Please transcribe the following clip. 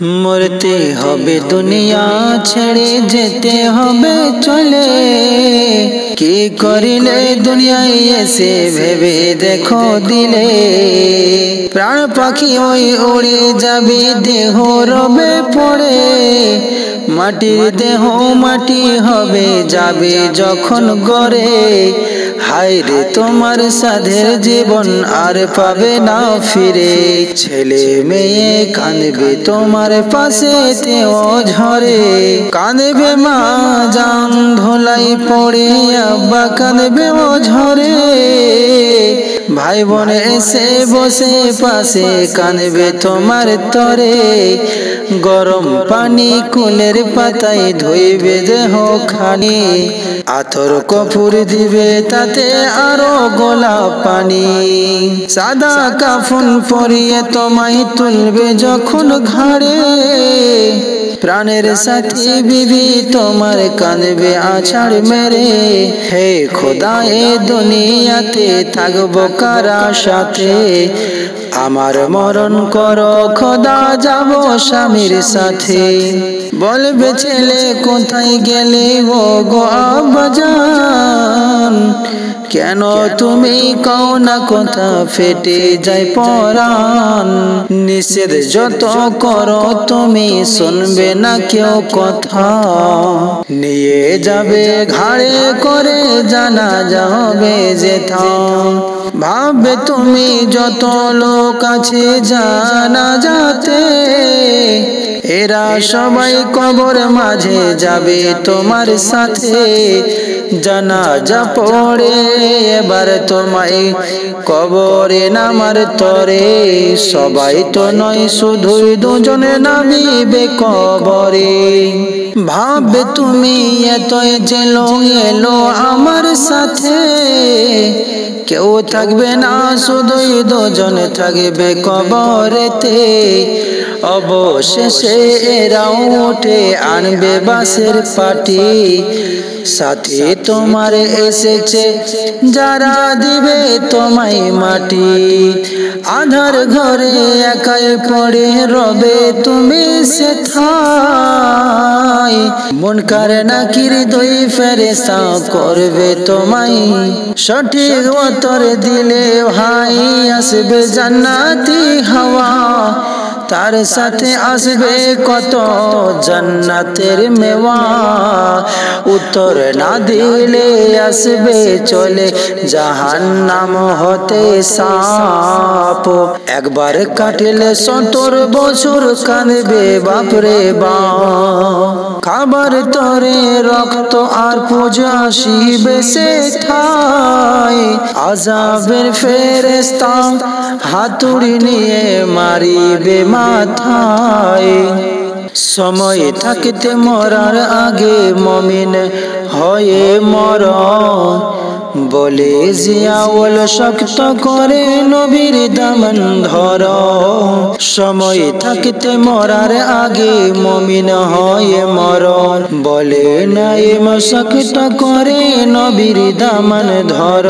মরতে হবে দুনিয়া ছেড়ে যেতে হবে চলে। কি করিলে দুনিয়ায় এসে ভেবে দেখো দিলে। প্রাণ পাখি ওই উড়ে যাবে দেহ রবে পড়ে। মাটির দেহ মাটি হবে যাবে যখন গড়ে। হায় রে তোমার সাধের জীবন আর পাবে না ফিরে। ছেলে মেয়ে কাঁদবে তোমার পাশে তেও ঝরে। কাঁদবে মা জান ধোলাই পড়ে, আব্বা কাঁদবে ও ঝরে। ভাই বোন এসে বসে পাশে কাঁদবে তোমার তরে। গরম পানি কুলের পাতায় ধুইবে দেহ খানি। আতর কপুর দিবে তাতে আরো গোলাপ পানি। সাদা কাফন পরিয়ে তোমায় তুলবে যখন ঘাড়ে। প্রাণের সাথী বিবি তোমার কাঁদবে আছাড় মেরে। হে খোদা এ দুনিয়াতে থাকবো কারা সাথে। আমার মরণ করো খোদা যাব স্বামীর সাথে। বলবে ছেলে কোথায় গেলে ও গো আব্বাজান। কেন তুমি কও না কথা ফেটে যায় পরাণ। নিষেধ যত করো তুমি শুনবে না কেউ কথা। নিয়ে যাবে ঘাড়ে করে জানাজা হবে যেথা। ভাববে তুমি যত লোক আছে জানাজাতে। এরা সবাই কবর মাঝে যাবে তোমার সাথে। জানাজা পড়ে এবার তোমায় কবরে নামার তরে। সবাই তো নয় শুধুই দুজনে নামিবে কবরে। ভাববে তুমি এতই জেলো এলো আমার সাথে। কেউ থাকবে না শুধুই দুজন থাকবে কবরেতে। অবশেষে এরাও উঠে আনবে বাঁশের পাটি। সাথে তোমার এসেছে যারা দিবে তোমায় মাটি। আধার ঘরে একাই পড়ে রবে তুমি সেথায়। মুনকার নাকির দুই ফেরেশতা করবে তোমায়। সঠিক উত্তর দিলে ভাই আসবে জান্নাতি হাওয়া। তার সাথে আসবে কত জান্নাতের মেওয়া। উত্তর না দিলে আসবে চলে জাহান্নাম হতে সাপ। একবার কাটলে 70 বছর কাঁদবে বাপরে বাপ। খাবার তরে রক্ত আর পূজা আসিবে সেথায়। আযাবের ফেরেশতা হাতুড়ি নিয়ে মারিবে মাথায়। সময় থাকতে মরার আগে মুমিন হয়ে মর। বলে জিয়াউল শক্ত করে নবীর দামন ধর। সময় থাকতে মরার আগে মুমিন হয়ে মর। বলে নাইম শক্ত করে নবীর দামন ধর।